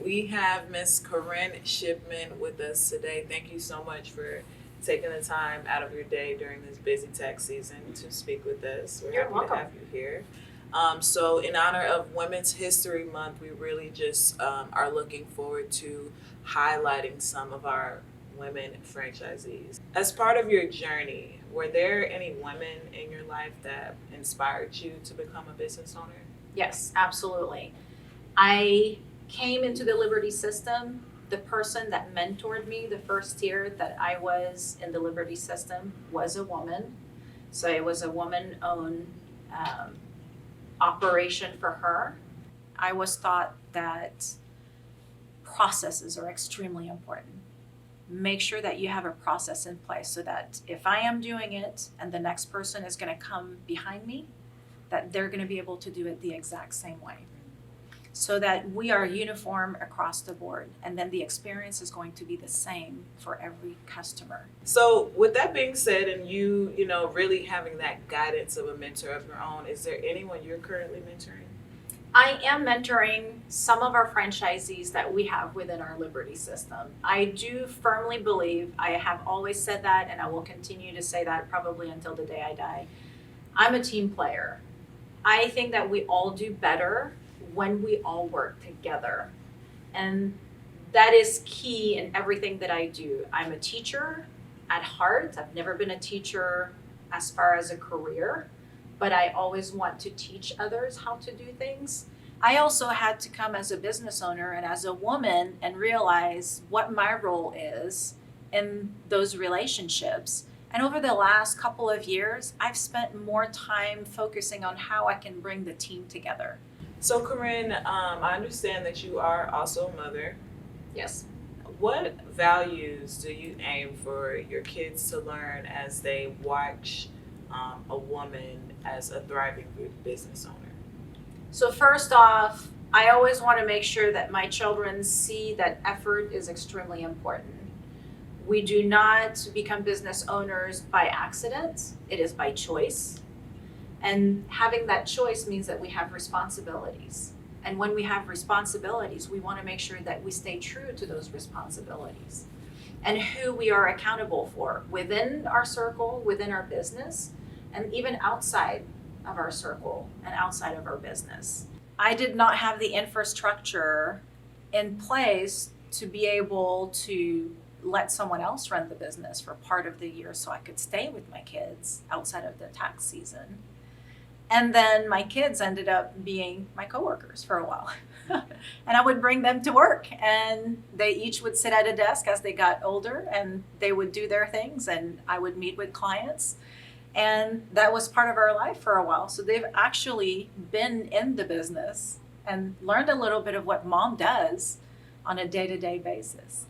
We have Miss Corinne Shipman with us today. Thank you so much for taking the time out of your day during this busy tax season to speak with us. We're You're happy welcome. to have you here. So, in honor of Women's History Month, we really just are looking forward to highlighting some of our women franchisees. As part of your journey, were there any women in your life that inspired you to become a business owner? Yes, absolutely. I came into the Liberty system. The person that mentored me the first year that I was in the Liberty system was a woman. So it was a woman owned operation for her. I was taught that processes are extremely important. Make sure that you have a process in place so that if I am doing it and the next person is going to come behind me, that they're going to be able to do it the exact same way, so that we are uniform across the board, and then the experience is going to be the same for every customer. So, with that being said, and you really having that guidance of a mentor of your own, is there anyone you're currently mentoring? I am mentoring some of our franchisees that we have within our Liberty system. I do firmly believe, I have always said that, and I will continue to say that probably until the day I die. I'm a team player. I think that we all do better when we all work together. And that is key in everything that I do. I'm a teacher at heart. I've never been a teacher as far as a career, but I always want to teach others how to do things. I also had to come as a business owner and as a woman and realize what my role is in those relationships. And over the last couple of years, I've spent more time focusing on how I can bring the team together. So, Corinne, I understand that you are also a mother. Yes. What values do you aim for your kids to learn as they watch a woman as a thriving business owner? So first off, I always want to make sure that my children see that effort is extremely important. We do not become business owners by accident. It is by choice. And having that choice means that we have responsibilities. And when we have responsibilities, we want to make sure that we stay true to those responsibilities and who we are accountable for within our circle, within our business, and even outside of our circle and outside of our business. I did not have the infrastructure in place to be able to let someone else run the business for part of the year so I could stay with my kids outside of the tax season. And then my kids ended up being my coworkers for a while. And I would bring them to work, and they each would sit at a desk as they got older, and they would do their things, and I would meet with clients. And that was part of our life for a while. So they've actually been in the business and learned a little bit of what mom does on a day-to-day basis.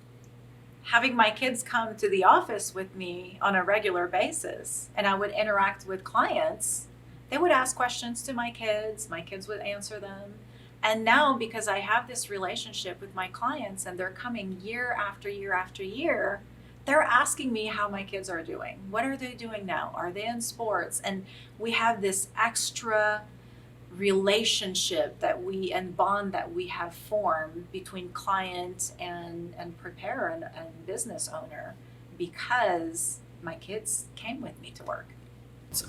Having my kids come to the office with me on a regular basis, and I would interact with clients, they would ask questions to my kids would answer them. And now, because I have this relationship with my clients and they're coming year after year after year, they're asking me how my kids are doing. What are they doing now? Are they in sports? And we have this extra relationship and bond that we have formed between client and preparer and business owner, because my kids came with me to work.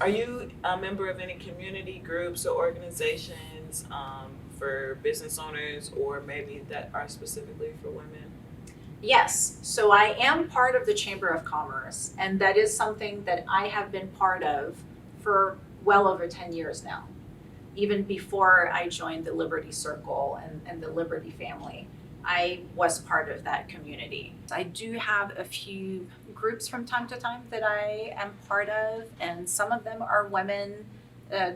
Are you a member of any community groups or organizations for business owners, or maybe that are specifically for women? Yes, so I am part of the Chamber of Commerce, and that is something that I have been part of for well over 10 years now, even before I joined the Liberty Circle and the Liberty family. I was part of that community. I do have a few groups from time to time that I am part of, and some of them are women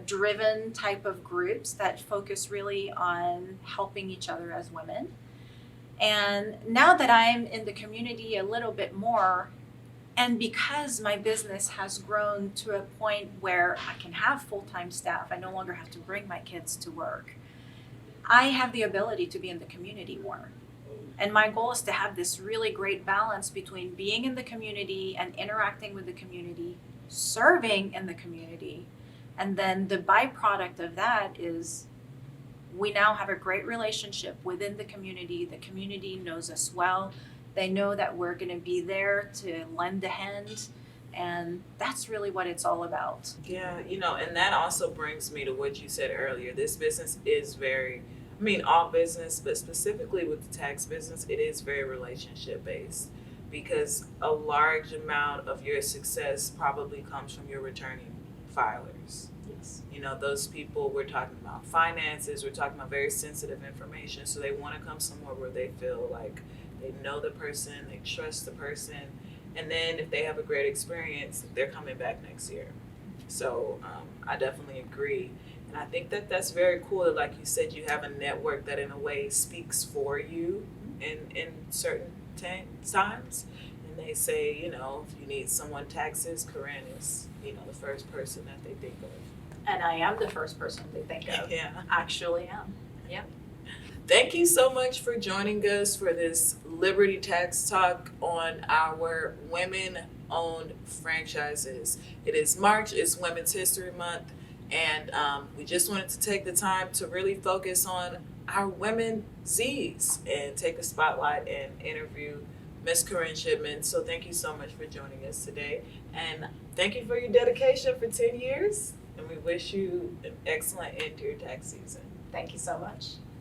driven type of groups that focus really on helping each other as women. And now that I'm in the community a little bit more, and because my business has grown to a point where I can have full-time staff, I no longer have to bring my kids to work, I have the ability to be in the community more. And my goal is to have this really great balance between being in the community and interacting with the community, serving in the community, and then the byproduct of that is We now have a great relationship within the community. The community knows us well. They know that we're going to be there to lend a hand. And that's really what it's all about. Yeah, and that also brings me to what you said earlier. This business is very, I mean, all business, but specifically with the tax business, it is very relationship based because a large amount of your success probably comes from your returning filers. Yes. Those people, we're talking about finances, we're talking about very sensitive information. So they want to come somewhere where they feel like they know the person, they trust the person. And then if they have a great experience, they're coming back next year. So I definitely agree. And I think that that's very cool that, like you said, you have a network that in a way speaks for you in certain times. And they say, if you need someone taxes, Corinne is, the first person that they think of. And I am the first person they think of. Yeah. Actually am. Yeah. Thank you so much for joining us for this Liberty Tax Talk on our women-owned franchises. It is March, it's Women's History Month, and we just wanted to take the time to really focus on our women Zees and take a spotlight and interview Miss Corinne Shipman. So thank you so much for joining us today, and thank you for your dedication for 10 years, and we wish you an excellent end to your tax season. Thank you so much.